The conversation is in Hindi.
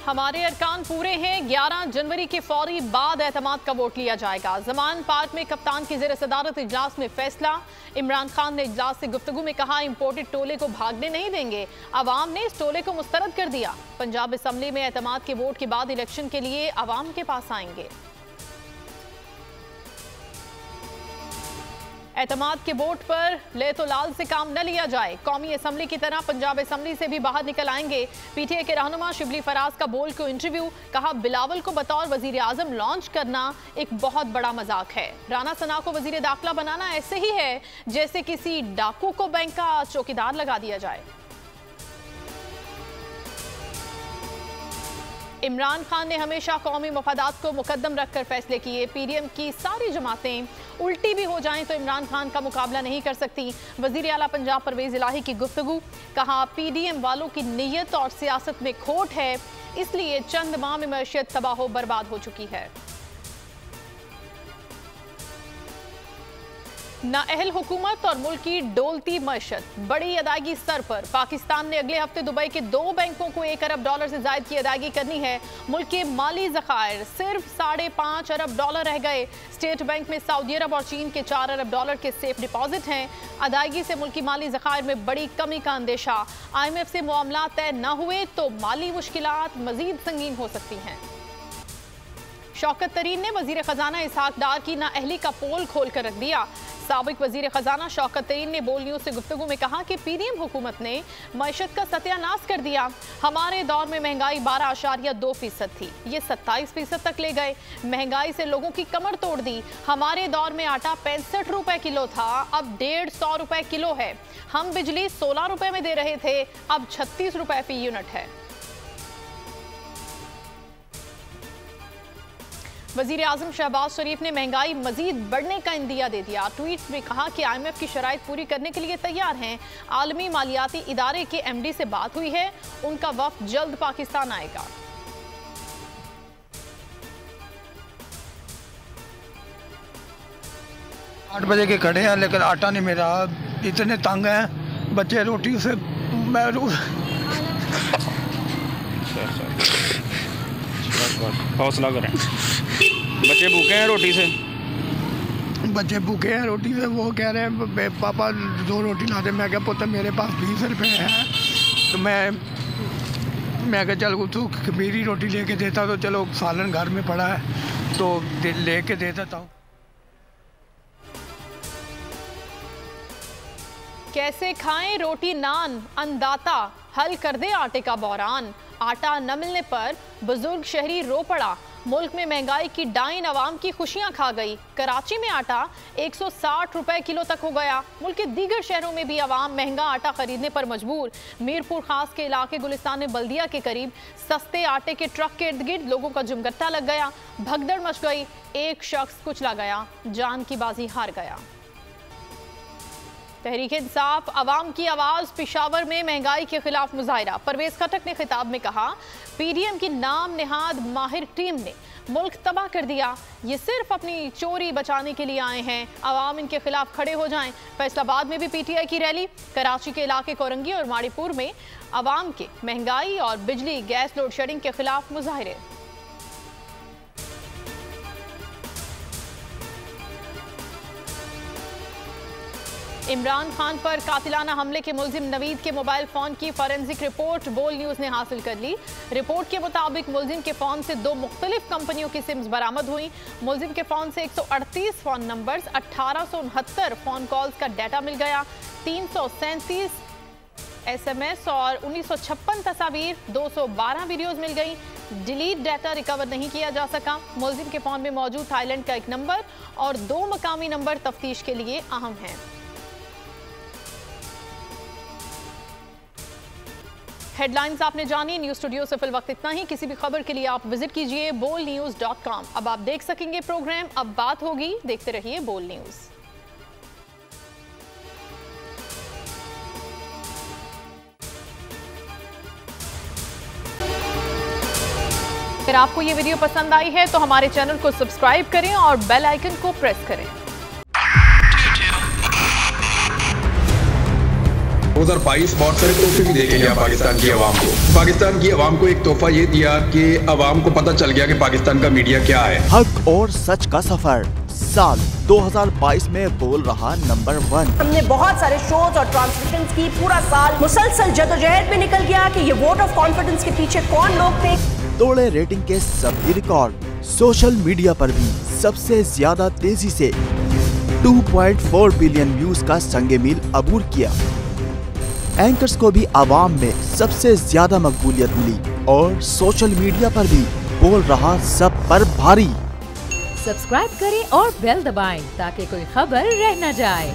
हमारे अरकान पूरे हैं। 11 जनवरी के फौरी बाद एतमाद का वोट लिया जाएगा। जमान पार्क में कप्तान की ज़ेर सदारत इजलास में फैसला। इमरान खान ने इजलास से गुफ्तगू में कहा, इंपोर्टेड टोले को भागने नहीं देंगे। अवाम ने इस टोले को मुस्तरद कर दिया। पंजाब असम्बली में एतमाद के वोट के बाद इलेक्शन के लिए अवाम के पास आएंगे। एतमाद के वोट पर ले तो लाल से काम न लिया जाए। कौमी असम्बली की तरह पंजाब असम्बली से भी बाहर निकल आएंगे। पीटीआई के रहनुमा शिबली फराज का बोल को इंटरव्यू। कहा, बिलावल को बतौर वजीर आजम लॉन्च करना एक बहुत बड़ा मजाक है। राना सना को वजीर दाखिला बनाना ऐसे ही है जैसे किसी डाकू को बैंक का चौकीदार लगा दिया जाए। इमरान खान ने हमेशा कौमी मफादात को मुकद्दम रखकर फैसले किए। पीडीएम की सारी जमातें उल्टी भी हो जाएं तो इमरान खान का मुकाबला नहीं कर सकती। वजीर आला पंजाब परवेज इलाही की गुफ्तगू। कहा, पीडीएम वालों की नीयत और सियासत में खोट है, इसलिए चंद माह में मईशत तबाह बर्बाद हो चुकी है। नाअहल हुकूमत और मुल्क की डोलती मईशत, बड़ी अदायगी स्तर पर। पाकिस्तान ने अगले हफ्ते दुबई के 2 बैंकों को $1 अरब से ज्यादा की अदायगी करनी है। मुल्क के माली ज़खायर सिर्फ $5.5 अरब रह गए। स्टेट बैंक में सऊदी अरब और चीन के $4 अरब के सेफ डिपॉजिट हैं। अदायगी से मुल्क की माली ज़खायर में बड़ी कमी का अंदेशा। IMF से मामला तय न हुए तो माली मुश्किलात मजीद संगीन हो सकती हैं। शौकत तरीन ने वजीर खजाना इसहाक डार की नाअहली का पोल खोल कर रख दिया। साबिक वजीर खजाना शौकत तरीन ने बोल न्यूज से गुफ्तगू में कहा कि पीडीएम हुकूमत ने मईशत का सत्यानाश कर दिया। हमारे दौर में महंगाई 12.2% थी, ये 27% तक ले गए। महंगाई से लोगों की कमर तोड़ दी। हमारे दौर में आटा 65 रुपए किलो था, अब 150 रुपए किलो है। हम बिजली 16 रुपए में दे रहे थे, अब 36 रुपए फी यूनिट है। वजीर आजम शहबाज शरीफ ने महंगाई मजीद बढ़ने का इंदिया दे दिया। ट्वीट में कहा कि IMF की शराइत पूरी करने के लिए तैयार हैं। आलमी मालियाती इदारे के MD से बात हुई है, उनका वफ्द जल्द पाकिस्तान आएगा। 8 बजे के खड़े हैं लेकिन आटा नहीं मिला। इतने तंग हैं बच्चे, रोटी से मैं हौसला करें। बच्चे भूखे हैं रोटी से, बच्चे भूखे हैं रोटी से। वो कह रहे हैं पापा 2 रोटी ला दे। मैं क्या पुत्र मेरे पास 20 रुपए हैं, तो मैं क्या चल तू मेरी रोटी लेके देता तो चलो, सालन घर में पड़ा है तो लेके दे देता हूँ। कैसे खाएं रोटी नान, अन्नदाता हल कर दे आटे का बहरान। आटा न मिलने पर बुजुर्ग शहरी रो पड़ा। मुल्क में महंगाई की डाइन अवाम की खुशियां खा गई। कराची में आटा 160 रुपए किलो तक हो गया। मुल्क के दीगर शहरों में भी अवाम महंगा आटा खरीदने पर मजबूर। मीरपुर खास के इलाके गुलिस्तान में बल्दिया के करीब सस्ते आटे के ट्रक के इर्द गिर्द लोगों का जमघट्टा लग गया। भगदड़ मच गई, एक शख्स कुचला गया, जान की बाजी हार गया। तहरीक इंसाफ अवाम की आवाज। पिशावर में महंगाई के खिलाफ मुजाहिरा। परवेज खटक ने खिताब में कहा, पीडीएम की नाम निहाद माहिर टीम ने मुल्क तबाह कर दिया। ये सिर्फ अपनी चोरी बचाने के लिए आए हैं। अवाम इनके खिलाफ खड़े हो जाएं। फैसलाबाद में भी पीटीआई की रैली। कराची के इलाके कोरंगी और माड़ीपुर में अवाम के महंगाई और बिजली गैस लोड शेडिंग के खिलाफ मुजाहिरे। इमरान खान पर कातिलाना हमले के मुलजिम नवीद के मोबाइल फोन की फॉरेंसिक रिपोर्ट बोल न्यूज ने हासिल कर ली। रिपोर्ट के मुताबिक मुलजिम के फोन से 2 मुख्तलिफ कंपनियों की सिम्स बरामद हुई। मुलजिम के फोन से 138 फोन नंबर्स, 1869 फोन कॉल्स का डाटा मिल गया। 337 SMS और 1956 तस्वीर, 212 वीडियोस मिल गई। डिलीट डाटा रिकवर नहीं किया जा सका। मुलजिम के फोन में मौजूद थाईलैंड का एक नंबर और 2 मकामी नंबर तफ्तीश के लिए अहम हैं। हेडलाइंस आपने जानी। न्यूज स्टूडियो से फिल वक्त इतना ही। किसी भी खबर के लिए आप विजिट कीजिए bolnews.com। अब आप देख सकेंगे प्रोग्राम। अब बात होगी, देखते रहिए बोल न्यूज। अगर आपको ये वीडियो पसंद आई है तो हमारे चैनल को सब्सक्राइब करें और बेल आइकन को प्रेस करें। 2022 बहुत सारे तोहफे भी देके गया पाकिस्तान की आवाम को। पाकिस्तान की आवाम को एक तोहफा ये दिया कि आवाम को पता चल गया कि पाकिस्तान का मीडिया क्या है। हक और सच का सफर साल 2022 में बोल रहा नंबर 1। हमने बहुत सारे शोज और ट्रांसमिशंस की, पूरा साल मुसलसल जदोजहद में निकल गया कि ये वोट ऑफ कॉन्फिडेंस के पीछे कौन लोग थे। तोड़े रेटिंग के सभी रिकॉर्ड। सोशल मीडिया पर भी सबसे ज्यादा तेजी से 2.4 बिलियन व्यूज का संगे मील अबूर किया। एंकर्स को भी आवाम में सबसे ज्यादा मकबूलियत मिली और सोशल मीडिया पर भी बोल रहा सब पर भारी। सब्सक्राइब करें और बेल दबाएं ताकि कोई खबर रह न जाए।